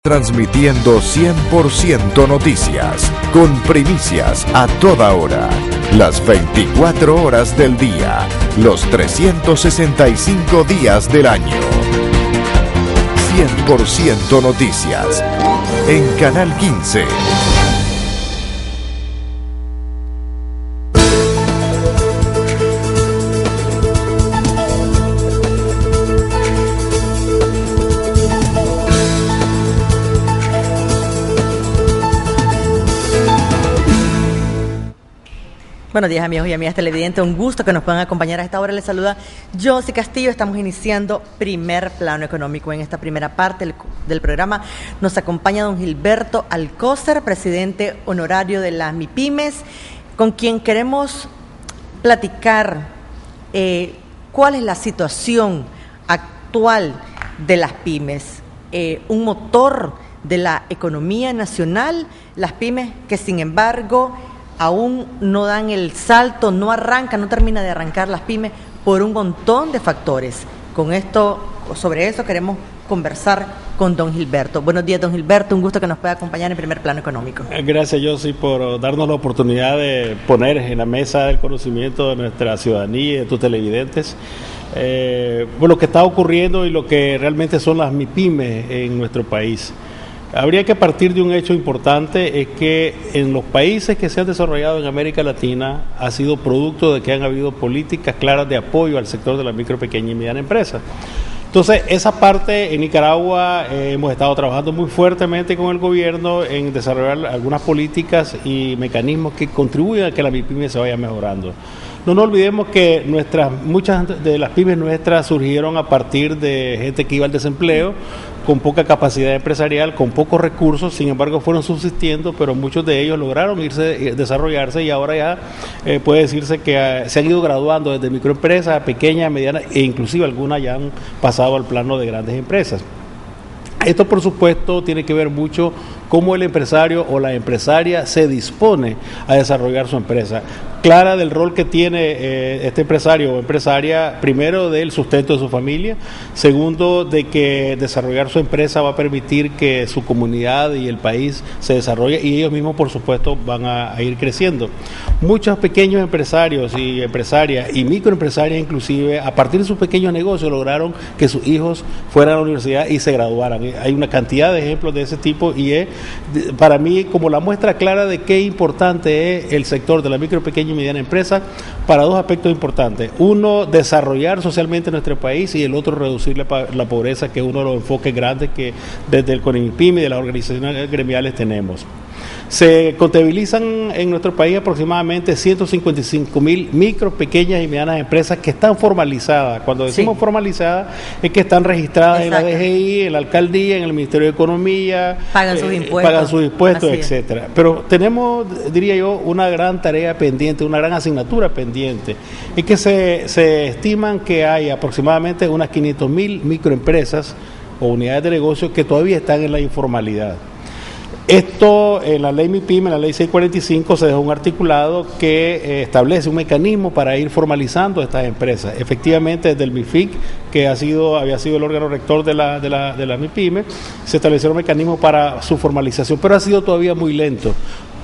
Transmitiendo 100% noticias, con primicias a toda hora, las 24 horas del día, los 365 días del año. 100% noticias, en Canal 15. Buenos días, amigos y amigas televidentes, un gusto que nos puedan acompañar a esta hora. Les saluda Josie Castillo. Estamos iniciando Primer Plano Económico. En esta primera parte del programa nos acompaña don Gilberto Alcócer, presidente honorario de las MIPYMES, con quien queremos platicar cuál es la situación actual de las pymes, un motor de la economía nacional, las pymes que sin embargo aún no dan el salto, no arrancan, no termina de arrancar las pymes por un montón de factores. Sobre eso queremos conversar con don Gilberto. Buenos días, don Gilberto, un gusto que nos pueda acompañar en Primer Plano Económico. Gracias, Josie, por darnos la oportunidad de poner en la mesa el conocimiento de nuestra ciudadanía y de tus televidentes lo que está ocurriendo y lo que realmente son las MIPYMES en nuestro país. Habría que partir de un hecho importante, es que en los países que se han desarrollado en América Latina ha sido producto de que han habido políticas claras de apoyo al sector de la micro, pequeña y mediana empresa. Entonces, esa parte en Nicaragua hemos estado trabajando muy fuertemente con el gobierno en desarrollar algunas políticas y mecanismos que contribuyen a que la MIPYME se vaya mejorando. No nos olvidemos que muchas de las pymes nuestras surgieron a partir de gente que iba al desempleo, con poca capacidad empresarial, con pocos recursos, sin embargo fueron subsistiendo, pero muchos de ellos lograron desarrollarse y ahora ya puede decirse que se han ido graduando desde microempresas a pequeñas, medianas e inclusive algunas ya han pasado al plano de grandes empresas. Esto, por supuesto, tiene que ver mucho cómo el empresario o la empresaria se dispone a desarrollar su empresa. Clara del rol que tiene este empresario o empresaria, primero del sustento de su familia, segundo de que desarrollar su empresa va a permitir que su comunidad y el país se desarrolle y ellos mismos, por supuesto, van a ir creciendo. Muchos pequeños empresarios y empresarias y microempresarias inclusive, a partir de sus pequeños negocios, lograron que sus hijos fueran a la universidad y se graduaran. Hay una cantidad de ejemplos de ese tipo y es para mí como la muestra clara de qué importante es el sector de la micro, pequeña y mediana empresa para dos aspectos importantes. Uno, desarrollar socialmente nuestro país y el otro, reducir la pobreza, que es uno de los enfoques grandes que desde el CONIMIPYME y de las organizaciones gremiales tenemos. Se contabilizan en nuestro país aproximadamente 155,000 micro, pequeñas y medianas empresas que están formalizadas. Cuando decimos formalizadas es que están registradas en la DGI, en la alcaldía, en el Ministerio de Economía, pagan sus impuestos, etcétera. Pero tenemos, diría yo, una gran tarea pendiente, una gran asignatura pendiente. Es que se estiman que hay aproximadamente unas 500,000 microempresas o unidades de negocio que todavía están en la informalidad. Esto, en la ley MIPYME, en la ley 645, se dejó un articulado que establece un mecanismo para ir formalizando estas empresas. Efectivamente, desde el MIFIC, que había sido el órgano rector de la MIPYME, se establecieron mecanismos para su formalización, pero ha sido todavía muy lento.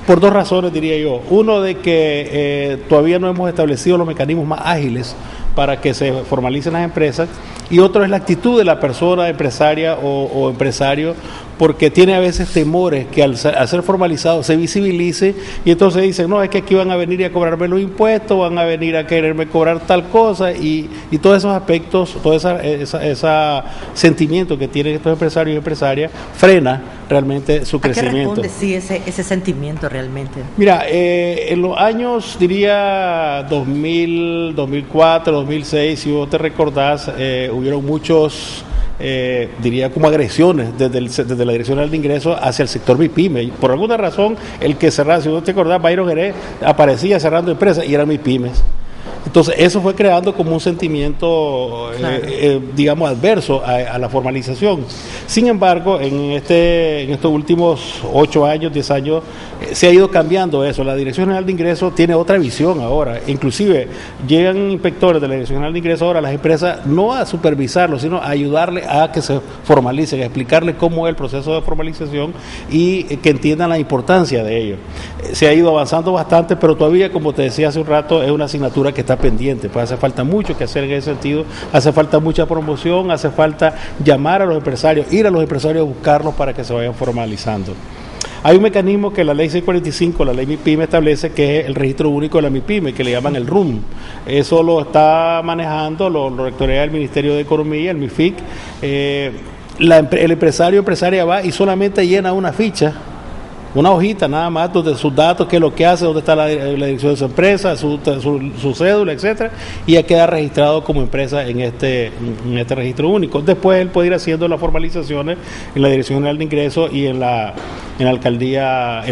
Por dos razones, diría yo. Uno, de que todavía no hemos establecido los mecanismos más ágiles para que se formalicen las empresas, y otro es la actitud de la persona empresaria o empresario, porque tiene a veces temores que al ser formalizado se visibilice y entonces dicen, no, es que aquí van a venir a cobrarme los impuestos, van a venir a quererme cobrar tal cosa y todos esos aspectos, todo ese sentimiento que tienen estos empresarios y empresarias frena realmente su crecimiento. ¿A qué responde ese sentimiento realmente? Mira, en los años, diría 2000, 2004, 2006, si vos te recordás, hubieron muchos diría como agresiones desde la Dirección General de Ingresos hacia el sector MIPYME. Por alguna razón, el que cerraba, si vos te acordás, Byron Jerez aparecía cerrando empresas y eran MIPYMES. Entonces, eso fue creando como un sentimiento, Claro. digamos, adverso a la formalización. Sin embargo, en estos últimos 8 años, 10 años, se ha ido cambiando eso. La Dirección General de Ingresos tiene otra visión ahora. Inclusive, llegan inspectores de la Dirección General de Ingresos ahora a las empresas no a supervisarlo, sino a ayudarle a que se formalicen, a explicarle cómo es el proceso de formalización y que entiendan la importancia de ello. Se ha ido avanzando bastante, pero todavía, como te decía hace un rato, es una asignatura que está pendiente. Pues hace falta mucho que hacer en ese sentido, hace falta mucha promoción, hace falta llamar a los empresarios, ir a los empresarios a buscarlos para que se vayan formalizando. Hay un mecanismo que la ley 645, la ley MIPYME, establece, que es el registro único de la MIPYME, que le llaman el RUM. Eso lo está manejando, lo rectorea el Ministerio de Economía, el MIFIC. El empresaria va y solamente llena una ficha, una hojita nada más, donde sus datos, qué es lo que hace, dónde está la dirección de su empresa, su cédula, etcétera, y ya queda registrado como empresa en este registro único. Después él puede ir haciendo las formalizaciones en la Dirección General de Ingresos y en las alcaldías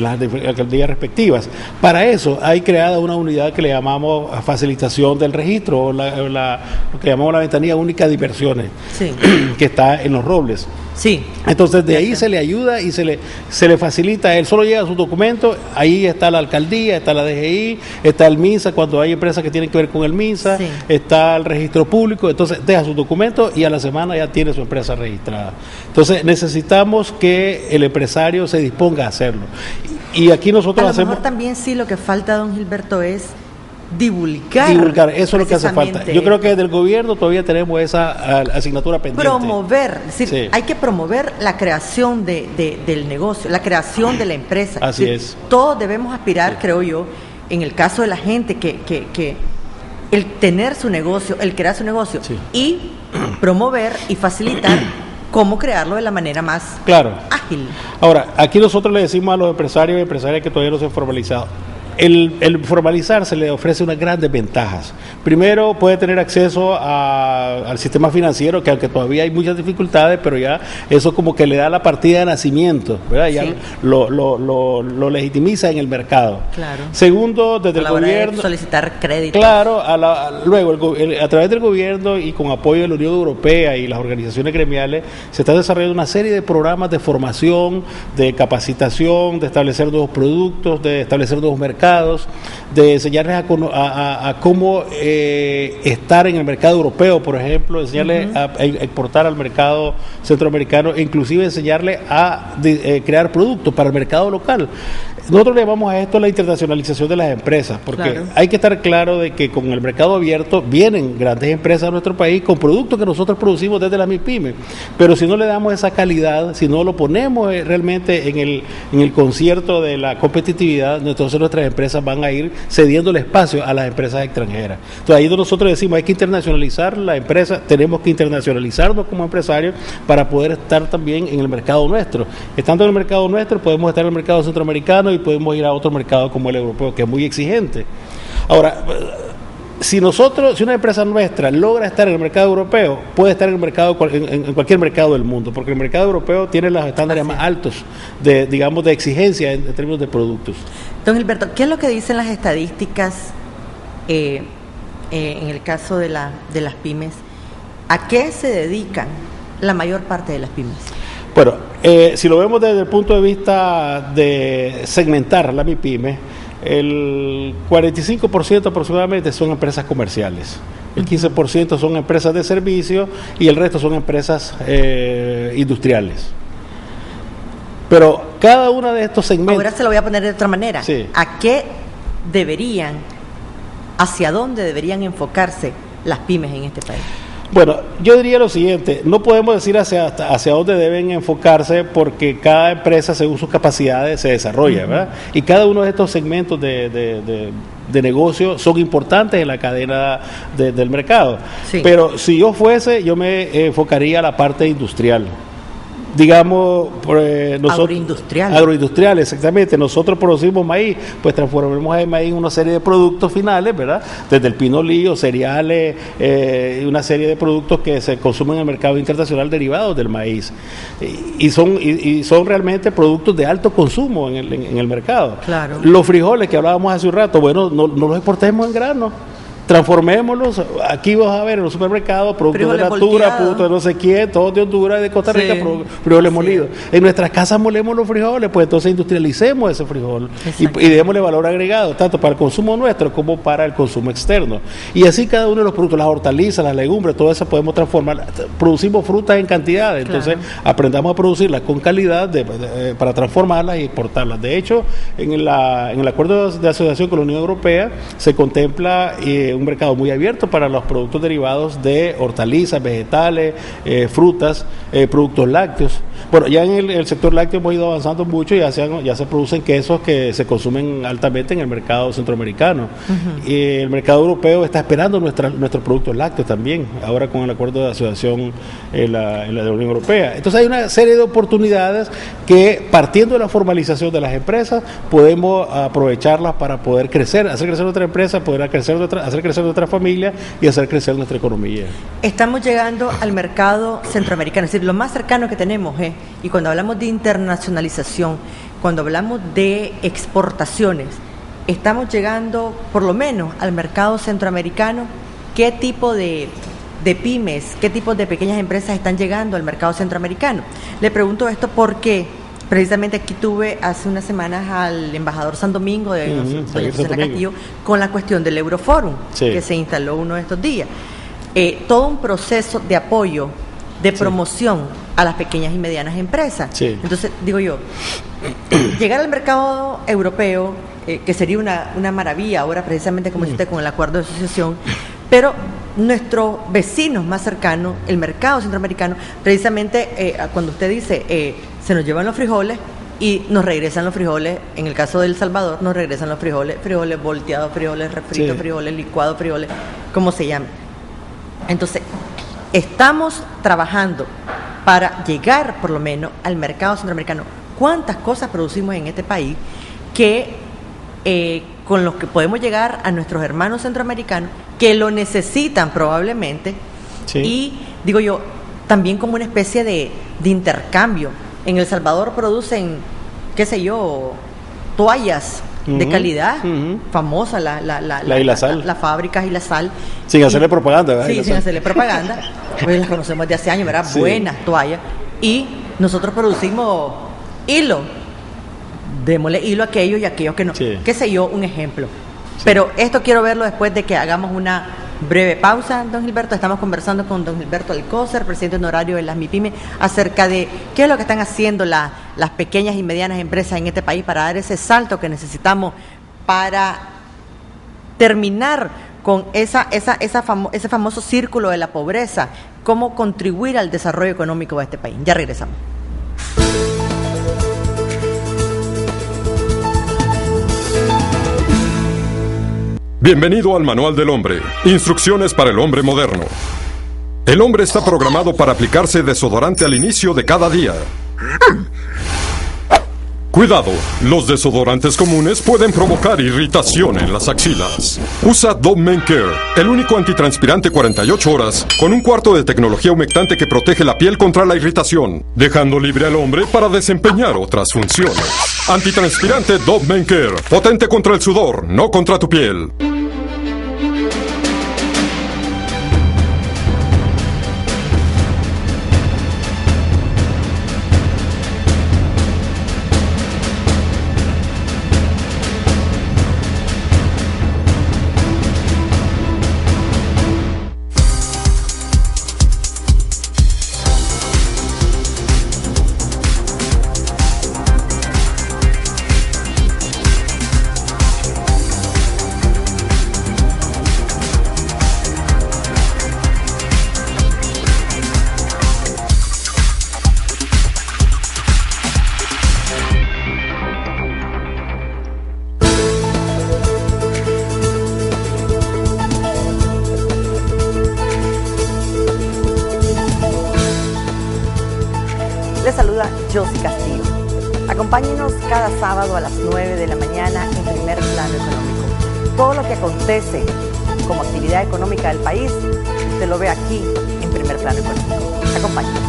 respectivas. Para eso hay creada una unidad que le llamamos facilitación del registro, o lo que llamamos la ventanilla única de inversiones, Sí. que está en Los Robles. Sí. Entonces de ahí se le ayuda y se le facilita. Él solo llega sus documentos, ahí está la alcaldía, está la DGI, está el MINSA cuando hay empresas que tienen que ver con el MINSA, Sí. está el registro público. Entonces deja sus documentos y a la semana ya tiene su empresa registrada. Entonces necesitamos que el empresario se disponga a hacerlo. Y aquí nosotros A lo hacemos... mejor también sí lo que falta, don Gilberto, es divulgar. Eso es lo que hace falta. precisamente Yo creo que desde el gobierno todavía tenemos esa asignatura pendiente. promover, es decir, Sí. hay que promover la creación del negocio, la creación de la empresa. Así decir, es. Todos debemos aspirar, creo yo, en el caso de la gente, que el tener su negocio, el crear su negocio Sí. y promover y facilitar cómo crearlo de la manera más Claro. ágil. Ahora, aquí nosotros le decimos a los empresarios y empresarias que todavía no se han formalizado. El formalizarse le ofrece unas grandes ventajas. Primero, puede tener acceso al sistema financiero, que aunque todavía hay muchas dificultades, pero ya eso como que le da la partida de nacimiento, ¿verdad? Ya Sí. lo legitimiza en el mercado. Claro. Segundo, desde A el la hora de gobierno... solicitar crédito. Claro, luego a través del gobierno y con apoyo de la Unión Europea y las organizaciones gremiales se está desarrollando una serie de programas de formación, de capacitación, de establecer nuevos productos, de establecer nuevos mercados, de enseñarles a cómo estar en el mercado europeo, por ejemplo, enseñarles a exportar al mercado centroamericano e inclusive enseñarles a crear productos para el mercado local. Nosotros le llamamos a esto la internacionalización de las empresas, porque Claro. hay que estar claro de que con el mercado abierto vienen grandes empresas a nuestro país con productos que nosotros producimos desde la MIPYME, pero si no le damos esa calidad, si no lo ponemos realmente en el concierto de la competitividad, entonces nuestras empresas van a ir cediendo el espacio a las empresas extranjeras. Entonces ahí nosotros decimos, hay que internacionalizar la empresa, tenemos que internacionalizarnos como empresarios para poder estar también en el mercado nuestro. Estando en el mercado nuestro, podemos estar en el mercado centroamericano y podemos ir a otro mercado como el europeo, que es muy exigente. Ahora, si una empresa nuestra logra estar en el mercado europeo, puede estar en el mercado en cualquier mercado del mundo, porque el mercado europeo tiene los estándares más altos de exigencia en términos de productos. Don Gilberto, ¿qué es lo que dicen las estadísticas en el caso de las pymes? ¿A qué se dedican la mayor parte de las pymes? Bueno, si lo vemos desde el punto de vista de segmentar la MIPYME, el 45% aproximadamente son empresas comerciales, el 15% son empresas de servicio y el resto son empresas industriales. Pero cada una de estos segmentos... Ahora se lo voy a poner de otra manera. Sí. ¿Hacia dónde deberían enfocarse las pymes en este país? Bueno, yo diría lo siguiente, no podemos decir hacia dónde deben enfocarse porque cada empresa según sus capacidades se desarrolla, ¿verdad? Y cada uno de estos segmentos de negocio son importantes en la cadena del mercado. Sí. Pero si yo me enfocaría a la parte industrial. Digamos, agroindustrial, exactamente. Nosotros producimos maíz, pues transformamos el maíz en una serie de productos finales, ¿verdad? Desde el pinolillo, cereales, una serie de productos que se consumen en el mercado internacional derivados del maíz. Y son realmente productos de alto consumo en el mercado. Claro. Los frijoles que hablábamos hace un rato, bueno, no los exportemos en grano. transformémoslos. Aquí vas a ver en los supermercados productos de Natura, productos de no sé quién, todos de Honduras y de Costa Rica, frijoles molidos. En nuestras casas molemos los frijoles, pues entonces industrialicemos ese frijol y démosle valor agregado, tanto para el consumo nuestro como para el consumo externo. Y así cada uno de los productos, las hortalizas, las legumbres, todo eso podemos transformar. Producimos frutas en cantidades, entonces aprendamos a producirlas con calidad para transformarlas y exportarlas. De hecho, en el acuerdo de asociación con la Unión Europea se contempla un mercado muy abierto para los productos derivados de hortalizas, vegetales, frutas, productos lácteos. Bueno, ya en el sector lácteo hemos ido avanzando mucho, ya se producen quesos que se consumen altamente en el mercado centroamericano. Y el mercado europeo está esperando nuestros productos lácteos también, ahora con el acuerdo de asociación en la Unión Europea. Entonces hay una serie de oportunidades que, partiendo de la formalización de las empresas, podemos aprovecharlas para poder crecer, hacer crecer nuestra empresa, poder hacer crecer nuestra familia y hacer crecer nuestra economía. Estamos llegando al mercado centroamericano, es decir, lo más cercano que tenemos, y cuando hablamos de internacionalización, cuando hablamos de exportaciones, estamos llegando por lo menos al mercado centroamericano. ¿Qué tipo de pymes, qué tipo de pequeñas empresas están llegando al mercado centroamericano? Le pregunto esto porque precisamente aquí tuve hace unas semanas al embajador San Domingo de Susana Castillo con la cuestión del Euroforum, que se instaló uno de estos días. Todo un proceso de apoyo, de promoción a las pequeñas y medianas empresas. Entonces, digo yo, llegar al mercado europeo, que sería una maravilla ahora precisamente como dice usted con el acuerdo de asociación, pero nuestros vecinos más cercanos, el mercado centroamericano, precisamente cuando usted dice se nos llevan los frijoles y nos regresan los frijoles, en el caso de El Salvador nos regresan los frijoles volteados, frijoles refritos, frijoles licuados, frijoles, como se llame. Entonces, estamos trabajando para llegar por lo menos al mercado centroamericano. ¿Cuántas cosas producimos en este país que con los que podemos llegar a nuestros hermanos centroamericanos que lo necesitan probablemente? Y digo yo, también como una especie de intercambio. En El Salvador producen, qué sé yo, toallas de calidad, famosa las fábricas y la sal. Sin hacerle propaganda, ¿verdad? Sí, sin hacerle propaganda. Pues las conocemos de hace años, ¿verdad? Buenas toallas. Y nosotros producimos hilo. Démosle hilo a aquellos y a aquellos que no. Qué sé yo, un ejemplo. Pero esto quiero verlo después de que hagamos una breve pausa, don Gilberto. Estamos conversando con don Gilberto Alcócer, presidente honorario de las MIPYME, acerca de qué es lo que están haciendo las pequeñas y medianas empresas en este país para dar ese salto que necesitamos para terminar con ese famoso círculo de la pobreza, cómo contribuir al desarrollo económico de este país. Ya regresamos. Bienvenido al Manual del Hombre. Instrucciones para el hombre moderno. El hombre está programado para aplicarse desodorante al inicio de cada día. Cuidado, los desodorantes comunes pueden provocar irritación en las axilas. Usa Dove Men Care, el único antitranspirante 48 horas, con un cuarto de tecnología humectante que protege la piel contra la irritación, dejando libre al hombre para desempeñar otras funciones. Antitranspirante Dove Men Care, potente contra el sudor, no contra tu piel. Les saluda Josie Castillo. Acompáñenos cada sábado a las 9 de la mañana en Primer Plano Económico. Todo lo que acontece como actividad económica del país, usted lo ve aquí en Primer Plano Económico. Acompáñenos.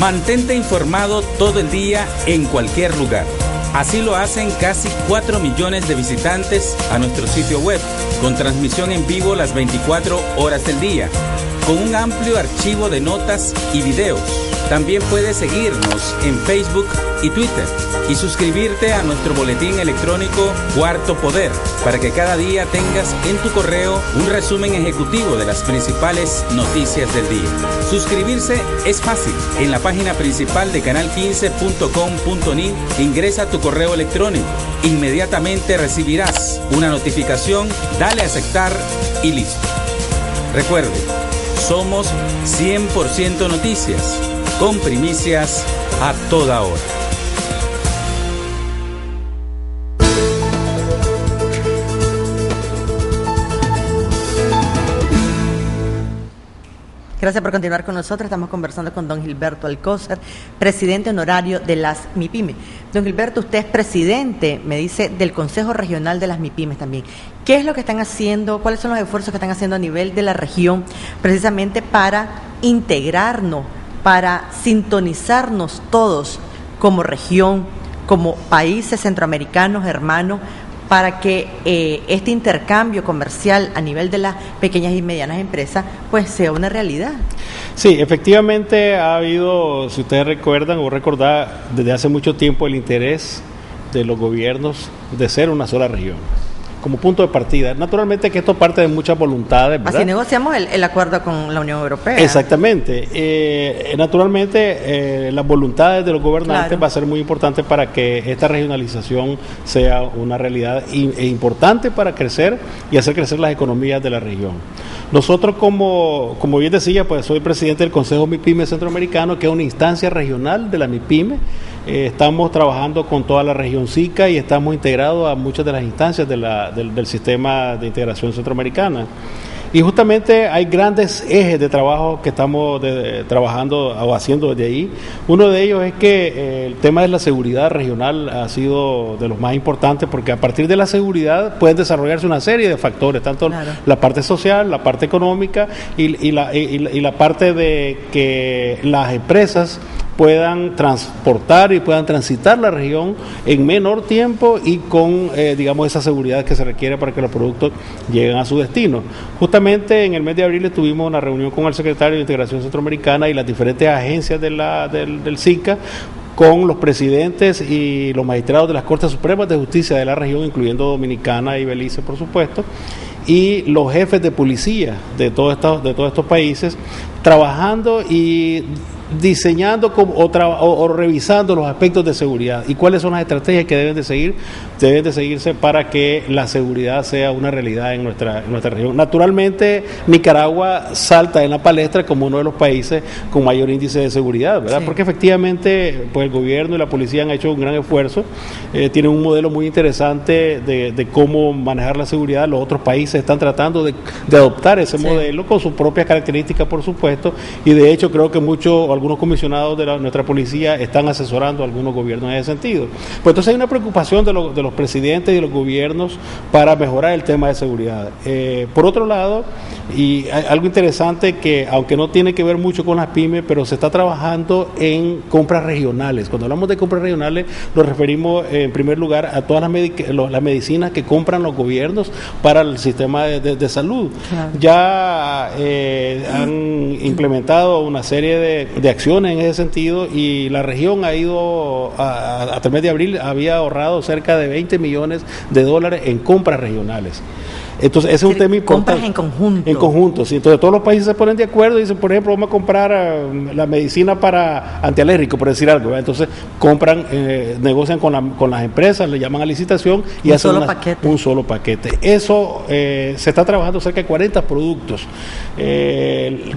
Mantente informado todo el día en cualquier lugar. Así lo hacen casi 4 millones de visitantes a nuestro sitio web, con transmisión en vivo las 24 horas del día, con un amplio archivo de notas y videos. También puedes seguirnos en Facebook y Twitter y suscribirte a nuestro boletín electrónico Cuarto Poder para que cada día tengas en tu correo un resumen ejecutivo de las principales noticias del día. Suscribirse es fácil. En la página principal de canal15.com.ni ingresa tu correo electrónico. Inmediatamente recibirás una notificación, dale a aceptar y listo. Recuerde, somos 100% noticias, con primicias a toda hora. Gracias por continuar con nosotros. Estamos conversando con don Gilberto Alcózar, presidente honorario de las MIPYME. Don Gilberto, usted es presidente, me dice, del Consejo Regional de las MIPYMES también. ¿Qué es lo que están haciendo? ¿Cuáles son los esfuerzos que están haciendo a nivel de la región precisamente para integrarnos, para sintonizarnos todos como región, como países centroamericanos hermanos, para que este intercambio comercial a nivel de las pequeñas y medianas empresas pues sea una realidad? Sí, efectivamente ha habido, si ustedes recuerdan o recordar, desde hace mucho tiempo el interés de los gobiernos de ser una sola región, como punto de partida. Naturalmente que esto parte de muchas voluntades, ¿verdad? Así negociamos el acuerdo con la Unión Europea. Exactamente. Naturalmente las voluntades de los gobernantes, claro, va a ser muy importante para que esta regionalización sea una realidad e importante para crecer y hacer crecer las economías de la región. Nosotros, como bien decía, pues soy presidente del Consejo MIPYME Centroamericano, que es una instancia regional de la MIPYME. Estamos trabajando con toda la región SICA y estamos integrados a muchas de las instancias del sistema de integración centroamericana. Y justamente hay grandes ejes de trabajo que estamos trabajando o haciendo desde ahí. Uno de ellos es que el tema de la seguridad regional ha sido de los más importantes, porque a partir de la seguridad pueden desarrollarse una serie de factores, tanto claro, la parte social, la parte económica y la parte de que las empresas puedan transportar y puedan transitar la región en menor tiempo y con, digamos, esa seguridad que se requiere para que los productos lleguen a su destino. Justamente en el mes de abril tuvimos una reunión con el secretario de Integración Centroamericana y las diferentes agencias del SICA, con los presidentes y los magistrados de las Cortes Supremas de Justicia de la región, incluyendo Dominicana y Belice, por supuesto, y los jefes de policía de todos estos países, trabajando y diseñando o revisando los aspectos de seguridad y cuáles son las estrategias que deben de seguirse para que la seguridad sea una realidad en nuestra región. Naturalmente, Nicaragua salta en la palestra como uno de los países con mayor índice de seguridad, ¿verdad? Sí. Porque efectivamente, pues el gobierno y la policía han hecho un gran esfuerzo, tienen un modelo muy interesante de cómo manejar la seguridad. Los otros países están tratando de adoptar ese modelo con sus propias características, por supuesto, y de hecho creo que algunos comisionados de nuestra policía están asesorando a algunos gobiernos en ese sentido. Pues entonces hay una preocupación de los presidentes y de los gobiernos para mejorar el tema de seguridad. Por otro lado, y hay algo interesante que, aunque no tiene que ver mucho con las pymes, pero se está trabajando en compras regionales. Cuando hablamos de compras regionales, nos referimos en primer lugar a todas las medicinas que compran los gobiernos para el sistema de salud. Claro. Ya han implementado una serie de acciones en ese sentido y la región ha ido, hasta el mes de abril, había ahorrado cerca de $20 millones en compras regionales. Entonces, ese es un tema importante. Compras en conjunto. En conjunto, sí. Entonces, todos los países se ponen de acuerdo y dicen, por ejemplo, vamos a comprar la medicina para antialérgico, por decir algo, ¿verdad? Entonces, compran, negocian con las empresas, le llaman a licitación y hacen un solo paquete. Eso se está trabajando cerca de 40 productos.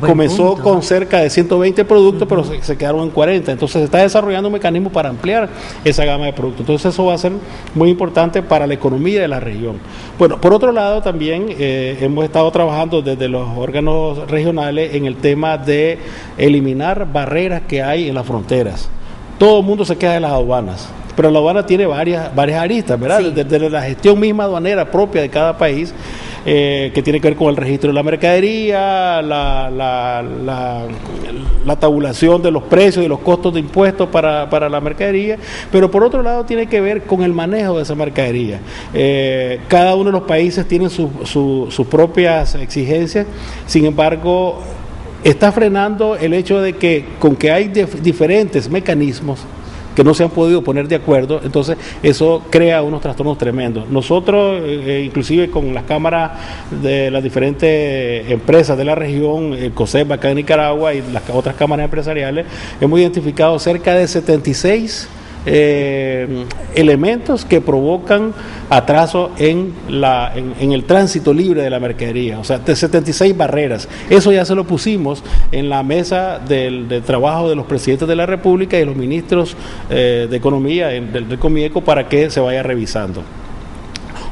Comenzó con cerca de 120 productos, pero se quedaron en 40. Entonces, se está desarrollando un mecanismo para ampliar esa gama de productos. Entonces, eso va a ser muy importante para la economía de la región. Bueno, por otro lado, también hemos estado trabajando desde los órganos regionales en el tema de eliminar barreras que hay en las fronteras. Todo el mundo se queja de las aduanas, pero la aduana tiene varias aristas, ¿verdad? Sí. Desde la gestión misma aduanera propia de cada país. que tiene que ver con el registro de la mercadería, la tabulación de los precios y los costos de impuestos para la mercadería, pero por otro lado tiene que ver con el manejo de esa mercadería. Cada uno de los países tiene sus propias exigencias, sin embargo, está frenando el hecho de que con que hay diferentes mecanismos que no se han podido poner de acuerdo, entonces eso crea unos trastornos tremendos. Nosotros, inclusive con las cámaras de las diferentes empresas de la región, el COSEP acá en Nicaragua y las otras cámaras empresariales, hemos identificado cerca de 76 elementos que provocan atraso en el tránsito libre de la mercadería, o sea, de 76 barreras. Eso ya se lo pusimos en la mesa del trabajo de los presidentes de la República y de los ministros de Economía del Comieco para que se vaya revisando.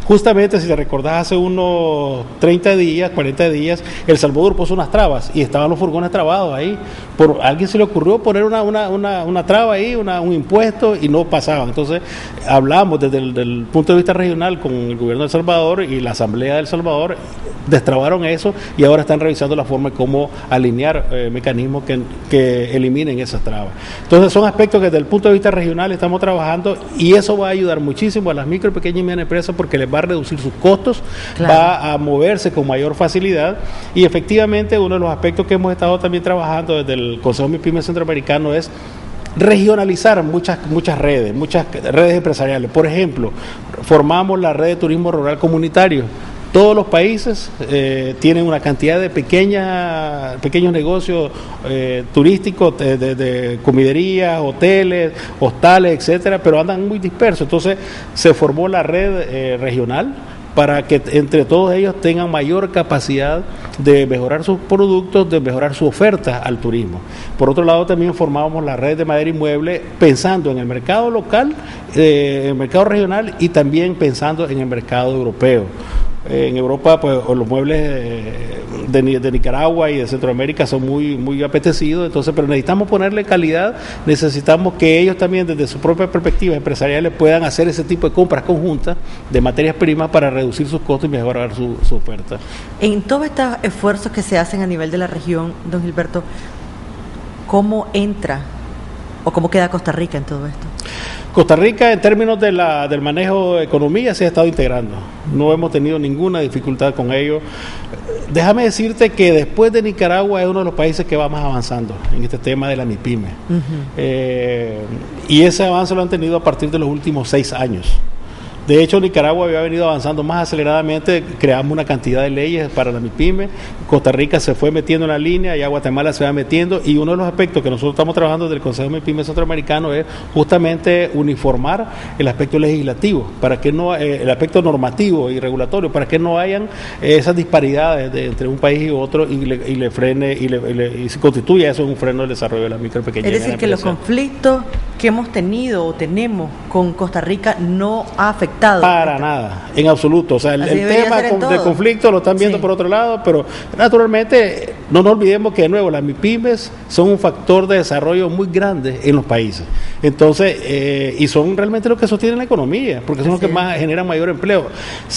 Justamente, si te recordás, hace unos 30 días, 40 días, El Salvador puso unas trabas y estaban los furgones trabados ahí. A alguien se le ocurrió poner una traba ahí, un impuesto, y no pasaban. Entonces, hablamos desde el punto de vista regional con el gobierno de El Salvador y la Asamblea de El Salvador, destrabaron eso y ahora están revisando la forma de cómo alinear mecanismos que eliminen esas trabas. Entonces, son aspectos que desde el punto de vista regional estamos trabajando, y eso va a ayudar muchísimo a las micro, pequeñas y medianas empresas porque les va a reducir sus costos, claro, va a moverse con mayor facilidad, y efectivamente uno de los aspectos que hemos estado también trabajando desde el Consejo MIPYME Centroamericano es regionalizar muchas redes empresariales. Por ejemplo, formamos la red de turismo rural comunitario. Todos los países tienen una cantidad de pequeños negocios turísticos, de comiderías, hoteles, hostales, etcétera, pero andan muy dispersos. Entonces se formó la red regional para que entre todos ellos tengan mayor capacidad de mejorar sus productos, de mejorar su oferta al turismo. Por otro lado, también formamos la red de madera y mueble pensando en el mercado local, el mercado regional, y también pensando en el mercado europeo. En Europa, pues los muebles de Nicaragua y de Centroamérica son muy apetecidos, entonces, pero necesitamos ponerle calidad, necesitamos que ellos también desde su propia perspectiva empresariales puedan hacer ese tipo de compras conjuntas de materias primas para reducir sus costos y mejorar su oferta. En todos estos esfuerzos que se hacen a nivel de la región, don Gilberto, ¿cómo entra o cómo queda Costa Rica en todo esto? Costa Rica, en términos del manejo de economía, se ha estado integrando. No hemos tenido ninguna dificultad con ello. Déjame decirte que después de Nicaragua es uno de los países que va más avanzando en este tema de la MIPYME. Y ese avance lo han tenido a partir de los últimos 6 años. De hecho, Nicaragua había venido avanzando más aceleradamente, creamos una cantidad de leyes para la MIPYME, Costa Rica se fue metiendo en la línea, ya Guatemala se va metiendo, y uno de los aspectos que nosotros estamos trabajando desde el Consejo MIPYME Centroamericano es justamente uniformar el aspecto legislativo, para que no, el aspecto normativo y regulatorio, para que no hayan esas disparidades entre un país y otro, y le frene, y se constituya eso en un freno del desarrollo de las micro, pequeñas y medianas empresas. Es decir, que los conflictos que hemos tenido o tenemos con Costa Rica no ha afectado. Para nada, en absoluto. O sea, el tema del conflicto lo están viendo por otro lado, pero naturalmente no nos olvidemos que de nuevo las MIPYMES son un factor de desarrollo muy grande en los países. Entonces, y son realmente los que sostienen la economía, porque son los que más generan mayor empleo.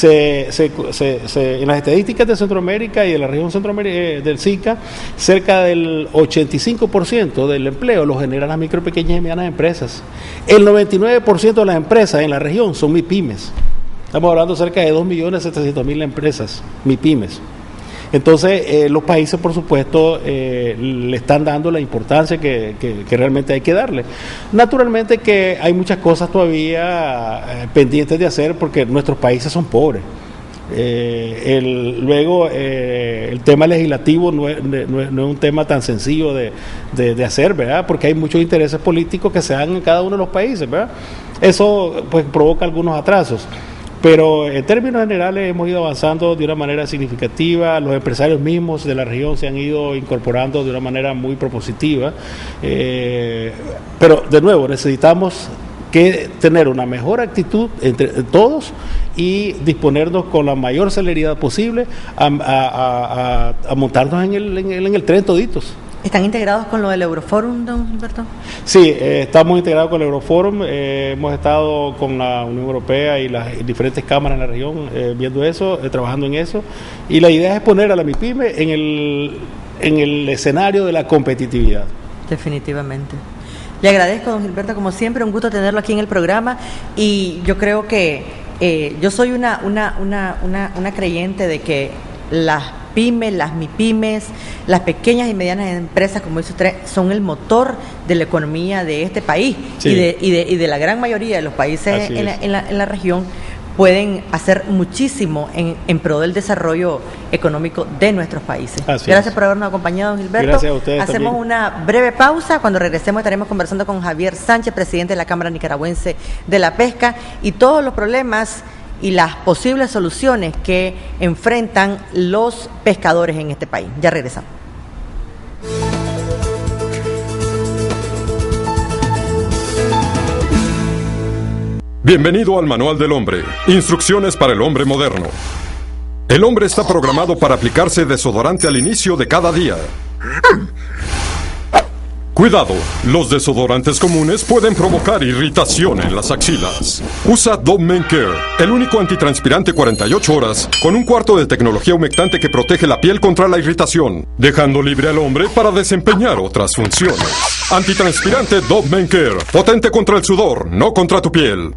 En las estadísticas de Centroamérica y de la región del SICA, cerca del 85% del empleo lo generan las micro, pequeñas y medianas empresas. El 99% de las empresas en la región son MIPYMES. Estamos hablando de cerca de 2.700.000 empresas MIPYMES. Entonces, los países, por supuesto, le están dando la importancia que realmente hay que darle. Naturalmente que hay muchas cosas todavía pendientes de hacer porque nuestros países son pobres. Luego, el tema legislativo no es un tema tan sencillo de hacer, ¿verdad? Porque hay muchos intereses políticos que se dan en cada uno de los países, ¿verdad? Eso pues provoca algunos atrasos. Pero en términos generales hemos ido avanzando de una manera significativa, los empresarios mismos de la región se han ido incorporando de una manera muy propositiva, pero de nuevo necesitamos que tener una mejor actitud entre todos y disponernos con la mayor celeridad posible a montarnos en el tren toditos. ¿Están integrados con lo del Euroforum, don Gilberto? Sí, estamos integrados con el Euroforum, hemos estado con la Unión Europea y las diferentes cámaras en la región viendo eso, trabajando en eso, y la idea es poner a la MIPYME en el escenario de la competitividad. Definitivamente. Le agradezco, don Gilberto, como siempre, un gusto tenerlo aquí en el programa, y yo creo que yo soy una creyente de que las pymes, las MIPYMES, las pequeñas y medianas empresas, como dice usted, son el motor de la economía de este país, sí. y de la gran mayoría de los países en la región, pueden hacer muchísimo en pro del desarrollo económico de nuestros países. Gracias por habernos acompañado, don Gilberto. Gracias a ustedes. Hacemos también una breve pausa. Cuando regresemos estaremos conversando con Javier Sánchez, presidente de la Cámara Nicaragüense de la Pesca, y todos los problemas y las posibles soluciones que enfrentan los pescadores en este país. Ya regresamos. Bienvenido al Manual del Hombre. Instrucciones para el hombre moderno. El hombre está programado para aplicarse desodorante al inicio de cada día. Cuidado, los desodorantes comunes pueden provocar irritación en las axilas. Usa Dove Men Care, el único antitranspirante 48 horas, con un cuarto de tecnología humectante que protege la piel contra la irritación, dejando libre al hombre para desempeñar otras funciones. Antitranspirante Dove Men Care, potente contra el sudor, no contra tu piel.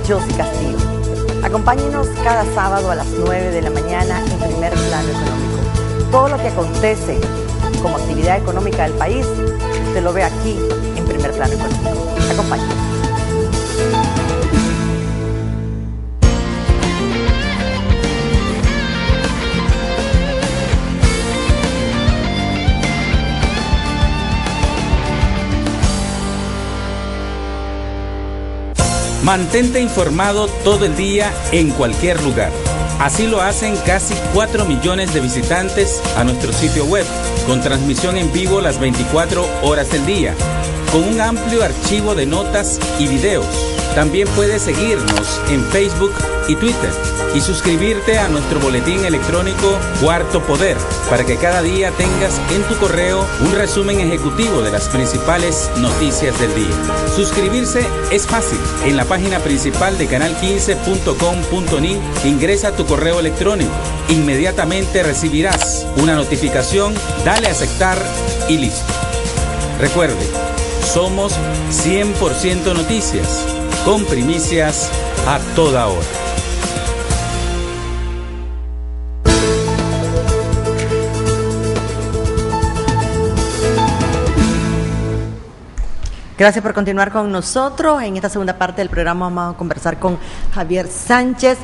Josie Castillo. Acompáñenos cada sábado a las 9 de la mañana en Primer Plano Económico. Todo lo que acontece como actividad económica del país, usted lo ve aquí en Primer Plano Económico. Acompáñenos. Mantente informado todo el día en cualquier lugar. Así lo hacen casi 4 millones de visitantes a nuestro sitio web, con transmisión en vivo las 24 horas del día, con un amplio archivo de notas y videos. También puedes seguirnos en Facebook y Twitter y suscribirte a nuestro boletín electrónico Cuarto Poder para que cada día tengas en tu correo un resumen ejecutivo de las principales noticias del día. Suscribirse es fácil. En la página principal de canal15.com.ni ingresa tu correo electrónico. Inmediatamente recibirás una notificación, dale a aceptar y listo. Recuerde, somos 100% noticias, con primicias a toda hora. Gracias por continuar con nosotros. En esta segunda parte del programa vamos a conversar con Javier Sánchez,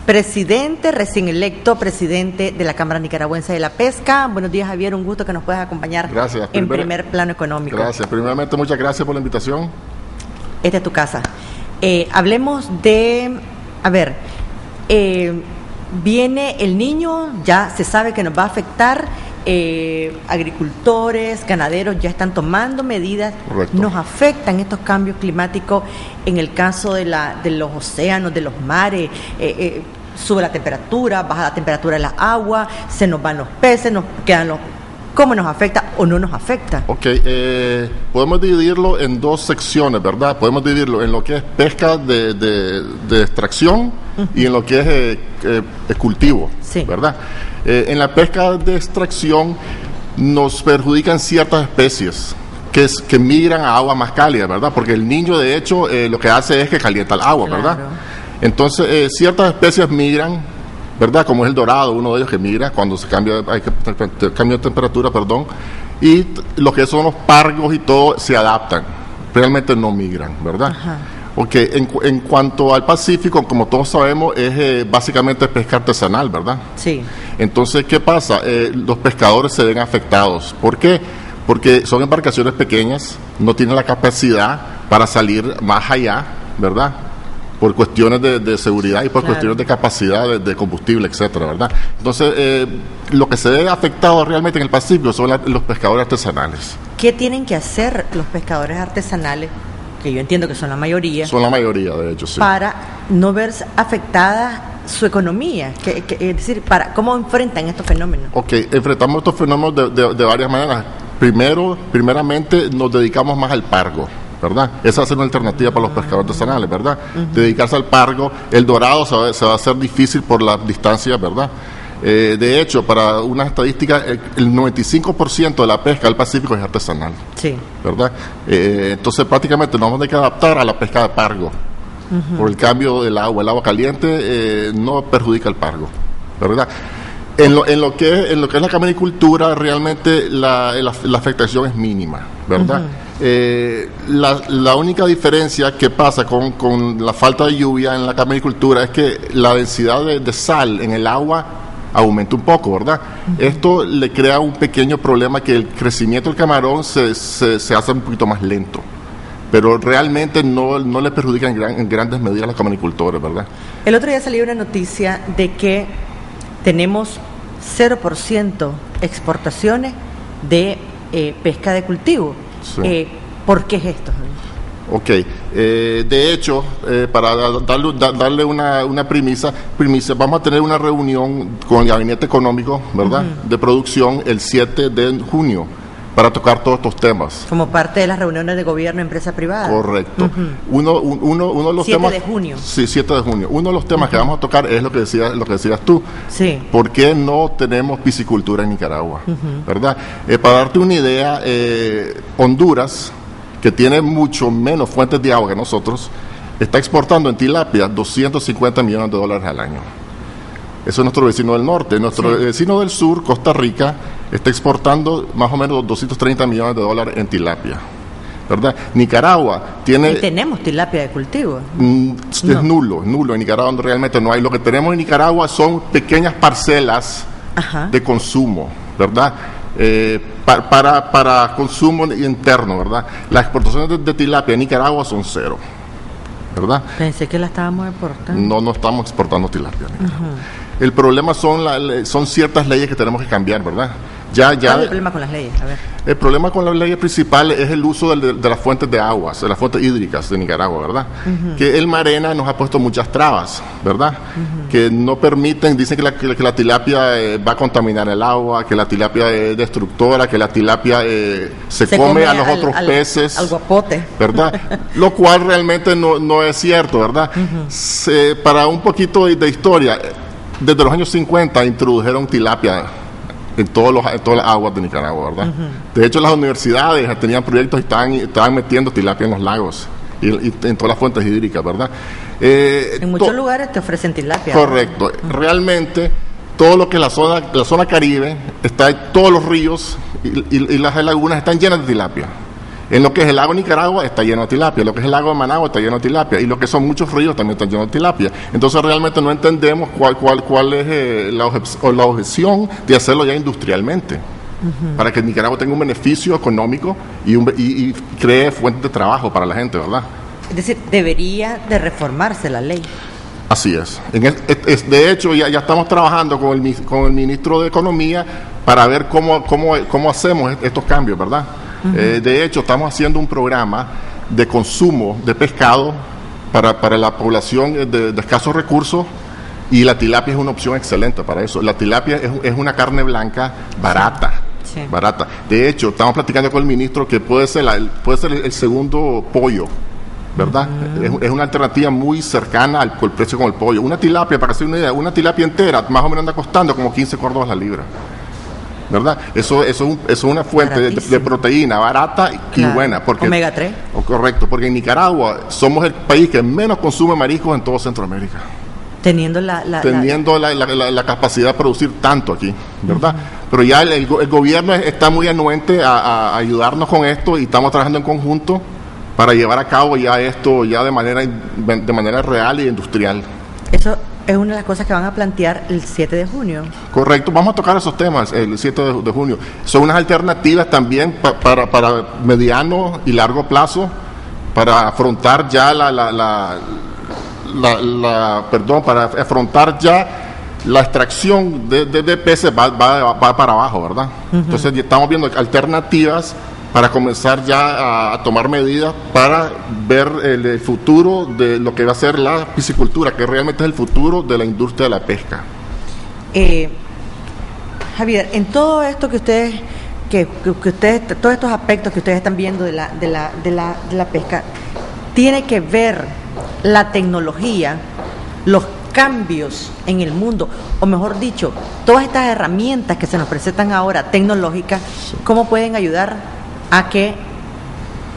presidente, recién electo presidente de la Cámara Nicaragüense de la Pesca. Buenos días, Javier, un gusto que nos puedas acompañar. Gracias. En Primer Plano Económico. Gracias. Primeramente, muchas gracias por la invitación. Esta es tu casa. Hablemos de, viene el niño, ya se sabe que nos va a afectar. Agricultores, ganaderos ya están tomando medidas. Correcto. Nos afectan estos cambios climáticos en el caso de los océanos, de los mares. Sube la temperatura, baja la temperatura de la agua, se nos van los peces, nos quedan los... ¿Cómo nos afecta o no nos afecta? Ok, podemos dividirlo en dos secciones, ¿verdad? Podemos dividirlo en lo que es pesca de extracción y en lo que es cultivo, sí, ¿verdad? En la pesca de extracción nos perjudican ciertas especies que migran a agua más cálida, ¿verdad? Porque el niño, de hecho, lo que hace es que calienta el agua, claro, ¿verdad? Entonces, ciertas especies migran, ¿verdad? Como es el dorado, uno de ellos que migra cuando se cambia, cambio de temperatura, perdón. Y los que son los pargos y todo se adaptan, realmente no migran, ¿verdad? Ajá. Porque en cuanto al Pacífico, como todos sabemos, es básicamente pesca artesanal, ¿verdad? Sí. Entonces, ¿qué pasa? Los pescadores se ven afectados. ¿Por qué? Porque son embarcaciones pequeñas, no tienen la capacidad para salir más allá, ¿verdad? Por cuestiones de seguridad y por cuestiones de capacidad de combustible, etcétera, ¿verdad? Entonces, lo que se ve afectado realmente en el Pacífico son los pescadores artesanales. ¿Qué tienen que hacer los pescadores artesanales, que yo entiendo que son la mayoría, Son la mayoría, de hecho, sí. para no verse afectada su economía? Es decir, ¿cómo enfrentan estos fenómenos? Ok, enfrentamos estos fenómenos de varias maneras. Primeramente, nos dedicamos más al pargo, ¿verdad? Esa va a ser una alternativa para los pescadores artesanales, ¿verdad? Dedicarse al pargo. El dorado se va a hacer difícil por las distancias, ¿verdad? De hecho, para una estadística, el 95% de la pesca del Pacífico es artesanal, Sí. ¿verdad? Entonces, prácticamente nos vamos a tener que adaptar a la pesca de pargo. Por el cambio del agua. El agua caliente no perjudica el pargo, ¿verdad? En lo que es la camericultura, realmente la afectación es mínima, ¿verdad? La única diferencia que pasa con la falta de lluvia en la camericultura es que la densidad de sal en el agua aumenta un poco, ¿verdad? Esto le crea un pequeño problema, que el crecimiento del camarón se hace un poquito más lento, pero realmente no le perjudica en grandes medidas a los camericultores, ¿verdad? El otro día salió una noticia de que tenemos 0% exportaciones de pesca de cultivo. Sí. ¿Por qué es esto? Ok, de hecho, para darle una premisa, vamos a tener una reunión con el Gabinete Económico, ¿verdad?, de producción el 7 de junio, para tocar todos estos temas. Como parte de las reuniones de gobierno, empresa privada. Correcto. Uno de los 7 temas... de junio. Sí, 7 de junio. Uno de los temas que vamos a tocar es lo que decías tú. Sí. ¿Por qué no tenemos piscicultura en Nicaragua? ¿Verdad? Para darte una idea, Honduras, que tiene mucho menos fuentes de agua que nosotros, está exportando en tilapia $250 millones al año. Eso es nuestro vecino del norte. Nuestro vecino del sur, Costa Rica, está exportando más o menos $230 millones en tilapia, ¿verdad? Nicaragua tiene... ¿Y tenemos tilapia de cultivo? Es nulo. En Nicaragua realmente no hay. Lo que tenemos en Nicaragua son pequeñas parcelas de consumo, ¿verdad? Para consumo interno, ¿verdad? Las exportaciones de tilapia en Nicaragua son 0, ¿verdad? Pensé que la estábamos exportando. No estamos exportando tilapia. El problema son ciertas leyes que tenemos que cambiar, ¿verdad? ¿Cuál es el problema con las leyes? A ver. El problema con las leyes principales es el uso de las fuentes de aguas, de las fuentes hídricas de Nicaragua, ¿verdad? Que el Marena nos ha puesto muchas trabas, ¿verdad? Que no permiten, dicen que la tilapia va a contaminar el agua, que la tilapia es destructora, que la tilapia se come a los otros peces. Al guapote. ¿Verdad? Lo cual realmente no es cierto, ¿verdad? Para un poquito de historia, desde los años 50 introdujeron tilapia en todas las aguas de Nicaragua, ¿verdad? De hecho, las universidades tenían proyectos y estaban metiendo tilapia en los lagos y en todas las fuentes hídricas, ¿verdad? En muchos lugares te ofrecen tilapia. Correcto. Realmente, todo lo que es la zona Caribe, todos los ríos y las lagunas están llenas de tilapia. En lo que es el lago de Nicaragua está lleno de tilapia, lo que es el lago de Managua está lleno de tilapia, y lo que son muchos ríos también están llenos de tilapia. Entonces realmente no entendemos cuál es la objeción de hacerlo ya industrialmente, para que Nicaragua tenga un beneficio económico y cree fuentes de trabajo para la gente, ¿verdad? Es decir, debería de reformarse la ley. Así es. De hecho, ya estamos trabajando con el ministro de Economía para ver cómo hacemos estos cambios, ¿verdad? De hecho, estamos haciendo un programa de consumo de pescado para la población de escasos recursos, y la tilapia es una opción excelente para eso. La tilapia es una carne blanca barata. Sí. Barata. De hecho, estamos platicando con el ministro que puede ser el segundo pollo, ¿verdad? Es una alternativa muy cercana al precio con el pollo. Una tilapia, para hacer una idea, una tilapia entera más o menos anda costando como 15 córdobas la libra. ¿verdad? Eso es una fuente de proteína barata y buena. Porque, omega 3. Correcto, porque en Nicaragua somos el país que menos consume mariscos en todo Centroamérica. Teniendo la capacidad de producir tanto aquí, ¿verdad? Pero ya el gobierno está muy anuente a ayudarnos con esto y estamos trabajando en conjunto para llevar a cabo ya esto ya de manera real e industrial. Eso es una de las cosas que van a plantear el 7 de junio. Correcto, vamos a tocar esos temas el 7 de junio. Son unas alternativas también para mediano y largo plazo para afrontar ya para afrontar ya la extracción de peces va para abajo, ¿verdad? Entonces ya estamos viendo alternativas para comenzar ya a tomar medidas para ver el futuro de lo que va a ser la piscicultura, que realmente es el futuro de la industria de la pesca. Javier, en todo esto que ustedes, todos estos aspectos que ustedes están viendo de la pesca, tiene que ver la tecnología, los cambios en el mundo, o mejor dicho, todas estas herramientas que se nos presentan ahora tecnológicas, ¿cómo pueden ayudar a que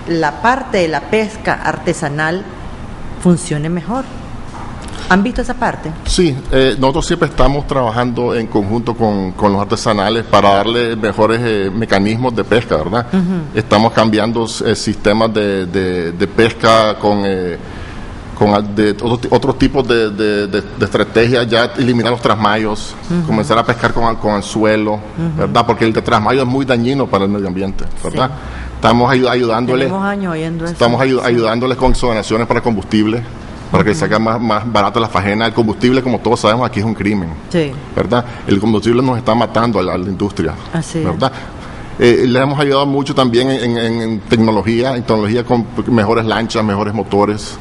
la parte de la pesca artesanal funcione mejor? ¿Han visto esa parte? Sí, nosotros siempre estamos trabajando en conjunto con los artesanales para darle mejores mecanismos de pesca, ¿verdad? Estamos cambiando sistemas de pesca con otros tipos de estrategias, ya eliminar los trasmayos, comenzar a pescar con anzuelo, ¿verdad? Porque el trasmayo es muy dañino para el medio ambiente, ¿verdad? Sí. Estamos ayudándoles. Tenemos años oyendo eso. Estamos ayudándoles con exoneraciones para combustible, para que salga más barato la faena. El combustible, como todos sabemos, aquí es un crimen, sí, ¿verdad? El combustible nos está matando a la industria, así ¿verdad? Les hemos ayudado mucho también en tecnología con mejores lanchas, mejores motores,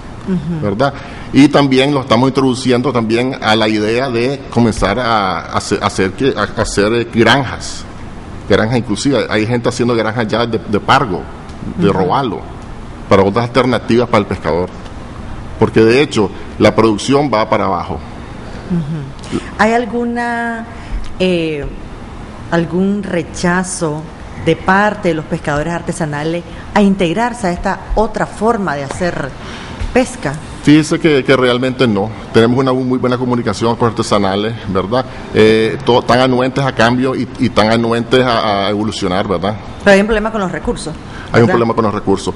¿verdad? Y también lo estamos introduciendo también a la idea de comenzar a hacer granjas inclusive. Hay gente haciendo granjas ya de pargo, de robalo, para otras alternativas para el pescador. Porque de hecho, la producción va para abajo. ¿Hay algún rechazo de parte de los pescadores artesanales a integrarse a esta otra forma de hacer pesca? Fíjese que realmente no. Tenemos una muy buena comunicación con artesanales, ¿verdad? Están anuentes a cambio y están anuentes a evolucionar, ¿verdad? Pero hay un problema con los recursos, ¿verdad? Hay un problema con los recursos.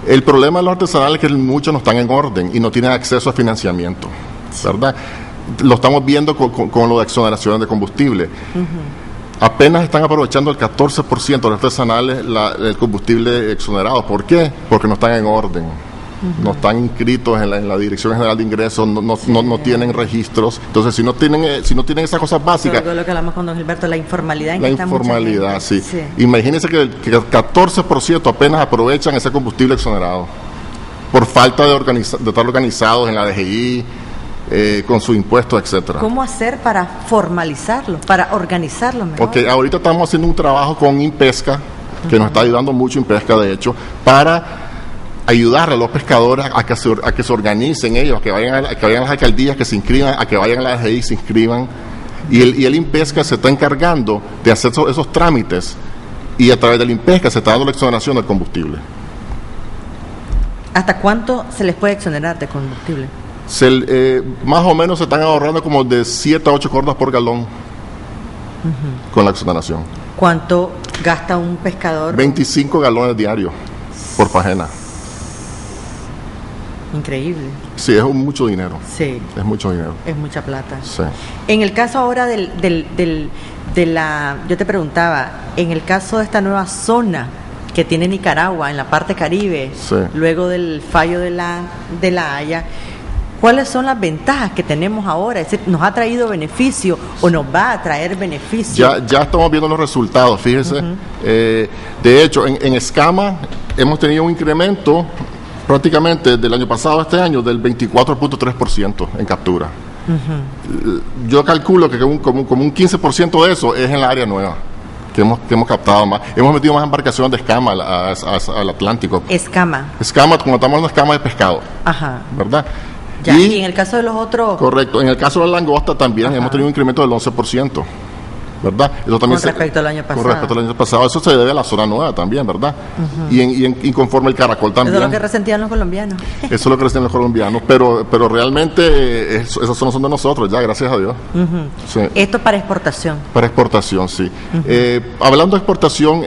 El problema de los artesanales es que muchos no están en orden y no tienen acceso a financiamiento, ¿verdad? Lo estamos viendo con lo de exoneraciones de combustible. Apenas están aprovechando el 14% de los artesanales el combustible exonerado. ¿Por qué? Porque no están en orden. No están inscritos en la Dirección General de Ingresos, no tienen registros. Entonces, si no tienen esas cosas básicas... Lo que hablamos con don Gilberto, la informalidad. La informalidad, sí. Imagínense que el 14% apenas aprovechan ese combustible exonerado por falta de estar organizados en la DGI, con su impuesto, etcétera. ¿Cómo hacer para formalizarlo, para organizarlo mejor? Porque ahorita estamos haciendo un trabajo con Impesca, que nos está ayudando mucho Impesca, de hecho, para ayudar a los pescadores a que se organicen ellos, a que vayan a las alcaldías, que se inscriban, a que vayan a la DGI y se inscriban. Y el Impesca se está encargando de hacer esos trámites, y a través del Impesca se está dando la exoneración del combustible. ¿Hasta cuánto se les puede exonerar de combustible? Más o menos se están ahorrando como de 7 a 8 cordas por galón con la exoneración. ¿Cuánto gasta un pescador? 25 galones diarios por faena. Increíble. Sí, es mucho dinero. Sí. Es mucho dinero. Es mucha plata. Sí. En el caso ahora yo te preguntaba, en el caso de esta nueva zona que tiene Nicaragua en la parte caribe, sí, luego del fallo de la Haya, ¿cuáles son las ventajas que tenemos ahora? Es decir, ¿nos ha traído beneficio o nos va a traer beneficio? Ya estamos viendo los resultados, fíjese. De hecho, en escama hemos tenido un incremento prácticamente del año pasado a este año del 24.3% en captura. Yo calculo que como un 15% de eso es en la área nueva, que hemos captado más. Hemos metido más embarcaciones de escama al Atlántico. Escama, como estamos hablando de escama de pescado. ¿Verdad? Ya, y en el caso de los otros... Correcto, en el caso de la langosta también hemos tenido un incremento del 11%. ¿verdad? Eso también con respecto al año pasado. Con respecto al año pasado. Eso se debe a la zona nueva también, ¿verdad? Y conforme el caracol también. Eso es lo que resentían los colombianos. Eso es lo que resentían los colombianos, pero realmente esos no son de nosotros, ya, gracias a Dios. Sí. Esto para exportación. Para exportación, sí. Hablando de exportación,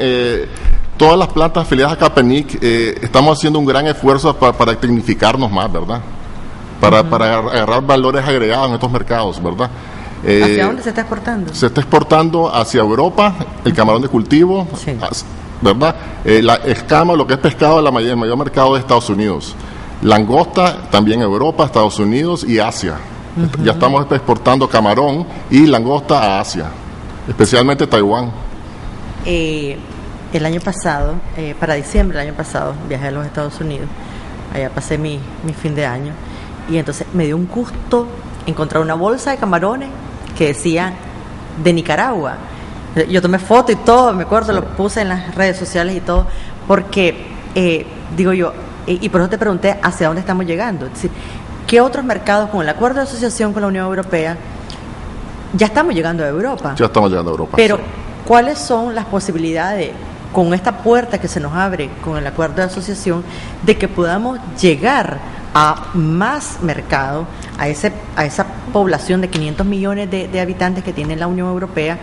todas las plantas afiliadas a Capenic estamos haciendo un gran esfuerzo para tecnificarnos más, ¿verdad? Para agarrar valores agregados en estos mercados, ¿verdad? ¿Hacia dónde se está exportando? Se está exportando hacia Europa, el camarón de cultivo, sí, ¿verdad? La escama, lo que es pescado, el mayor mercado de Estados Unidos. Langosta, también Europa, Estados Unidos y Asia. Ya estamos exportando camarón y langosta a Asia, especialmente Taiwán. El año pasado, para diciembre del año pasado, viajé a los Estados Unidos. Allá pasé mi fin de año. Y entonces me dio un gusto encontrar una bolsa de camarones que decía de Nicaragua. Yo tomé foto y todo, me acuerdo, lo puse en las redes sociales y todo, porque digo yo, y por eso te pregunté hacia dónde estamos llegando. Es decir, ¿qué otros mercados con el acuerdo de asociación con la Unión Europea ya estamos llegando a Europa? Ya estamos llegando a Europa. Pero, sí, ¿cuáles son las posibilidades con esta puerta que se nos abre con el acuerdo de asociación de que podamos llegar a más mercado, a esa población de 500 millones de habitantes que tiene la Unión Europea,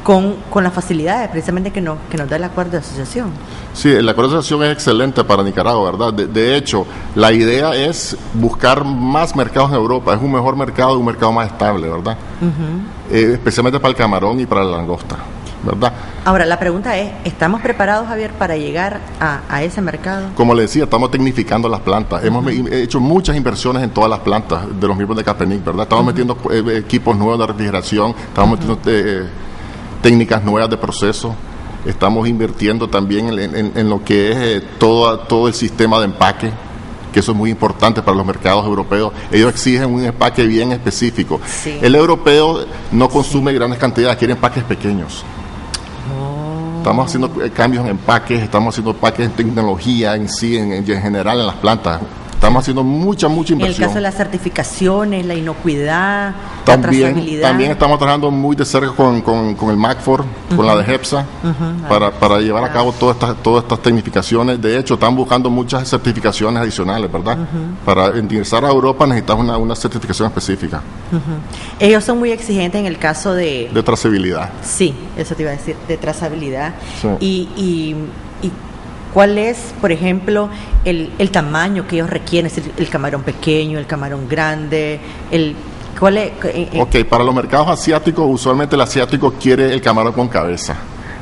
con las facilidades precisamente que nos da el acuerdo de asociación? Sí, el acuerdo de asociación es excelente para Nicaragua, ¿verdad? De hecho, la idea es buscar más mercados en Europa. Es un mejor mercado, un mercado más estable, ¿verdad? Especialmente para el camarón y para la langosta, ¿verdad? Ahora, la pregunta es, ¿estamos preparados, Javier, para llegar a ese mercado? Como le decía, estamos tecnificando las plantas. Hemos hecho muchas inversiones en todas las plantas de los miembros de Capenic, ¿verdad? Estamos metiendo equipos nuevos de refrigeración, estamos metiendo técnicas nuevas de proceso, estamos invirtiendo también en lo que es todo el sistema de empaque, que eso es muy importante para los mercados europeos. Ellos exigen un empaque bien específico. Sí. El europeo no consume grandes cantidades, quiere empaques pequeños. Estamos haciendo cambios en empaques, estamos haciendo empaques en tecnología en sí, en general en las plantas. Estamos haciendo mucha inversión. En el caso de las certificaciones, la inocuidad, la trazabilidad. También estamos trabajando muy de cerca con el MACFOR, con la de HEPSA, para llevar a cabo todas estas tecnificaciones. De hecho, están buscando muchas certificaciones adicionales, ¿verdad? Para ingresar a Europa necesitamos una certificación específica. Ellos son muy exigentes en el caso de trazabilidad. Sí, eso te iba a decir, de trazabilidad. Sí. Y ¿cuál es, por ejemplo, el tamaño que ellos requieren? Es decir, el camarón pequeño, el camarón grande, ¿cuál es? Ok, para los mercados asiáticos, usualmente el asiático quiere el camarón con cabeza.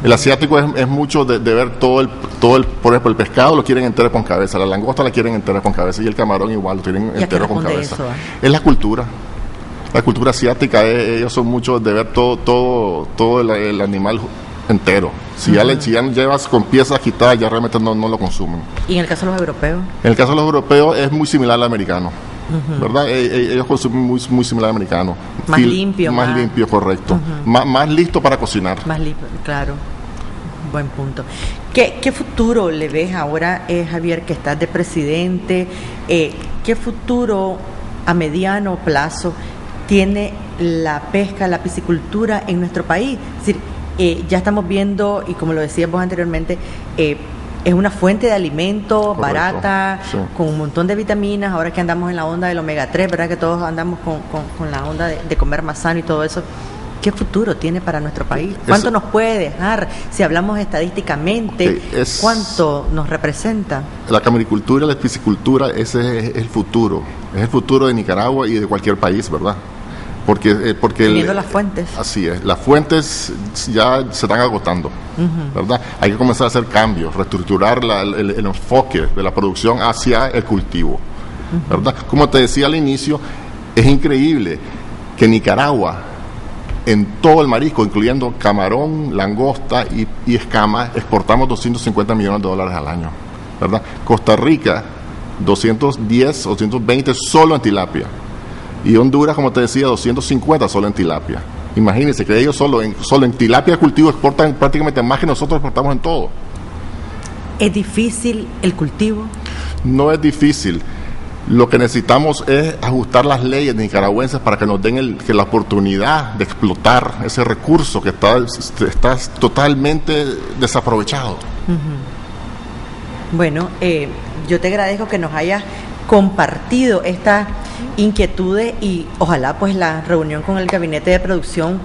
El asiático es mucho de ver todo el, por ejemplo, el pescado lo quieren entero con cabeza, la langosta la quieren entera con cabeza y el camarón igual lo quieren entero con cabeza. Eso, Es la cultura asiática, ellos son muchos de ver todo el animal entero. Si ya llevas con piezas quitadas, ya realmente no lo consumen. ¿Y en el caso de los europeos? En el caso de los europeos es muy similar al americano, ¿verdad? Ellos consumen muy similar al americano. Más limpio. Más limpio, correcto. Más listo para cocinar. Más limpio, claro. Buen punto. ¿Qué futuro le ves ahora, Javier, que estás de presidente? ¿Qué futuro a mediano plazo tiene la pesca, la piscicultura en nuestro país? Es decir, ya estamos viendo, y como lo decías vos anteriormente, es una fuente de alimento barata, sí, con un montón de vitaminas. Ahora que andamos en la onda del omega 3, ¿verdad? Que todos andamos con la onda de comer más sano y todo eso. ¿Qué futuro tiene para nuestro país? ¿Cuánto nos puede dejar? Si hablamos estadísticamente, ¿cuánto nos representa? La camericultura y la piscicultura, ese es el futuro. Es el futuro de Nicaragua y de cualquier país, ¿verdad? Porque teniendo las fuentes. Así es, las fuentes ya se están agotando, ¿verdad? Hay que comenzar a hacer cambios, reestructurar el enfoque de la producción hacia el cultivo, ¿verdad? Como te decía al inicio, es increíble que Nicaragua, en todo el marisco, incluyendo camarón, langosta y escama, exportamos $250 millones al año, ¿verdad? Costa Rica, 210 o 220 solo en tilapia. Y Honduras, como te decía, 250 solo en tilapia. Imagínense que ellos solo en tilapia de cultivo exportan prácticamente más que nosotros exportamos en todo. ¿Es difícil el cultivo? No es difícil. Lo que necesitamos es ajustar las leyes nicaragüenses para que nos den la oportunidad de explotar ese recurso que está totalmente desaprovechado. Bueno, yo te agradezco que nos hayas compartido estas inquietudes y ojalá pues la reunión con el gabinete de producción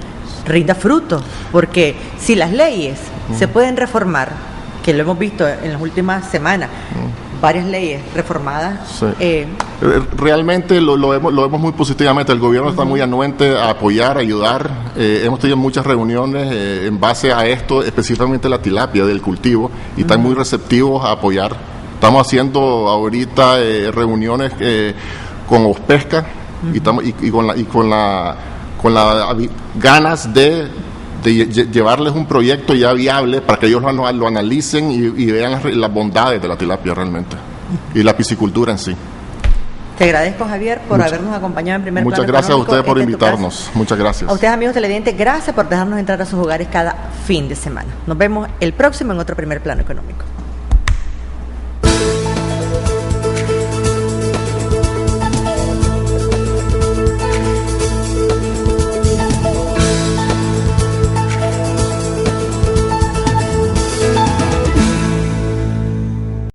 rinda frutos, porque si las leyes se pueden reformar, que lo hemos visto en las últimas semanas, varias leyes reformadas. Sí. Realmente lo vemos muy positivamente. El gobierno está muy anuente a apoyar, a ayudar. Hemos tenido muchas reuniones en base a esto, específicamente la tilapia del cultivo, y están muy receptivos a apoyar. Estamos haciendo ahorita reuniones con Ospesca y con las ganas de llevarles un proyecto ya viable para que ellos lo analicen y vean las bondades de la tilapia realmente y la piscicultura en sí. Te agradezco, Javier, por habernos acompañado en primer plano. Muchas gracias a ustedes por invitarnos. Muchas gracias. A ustedes, amigos televidentes, gracias por dejarnos entrar a sus hogares cada fin de semana. Nos vemos el próximo en otro primer plano económico.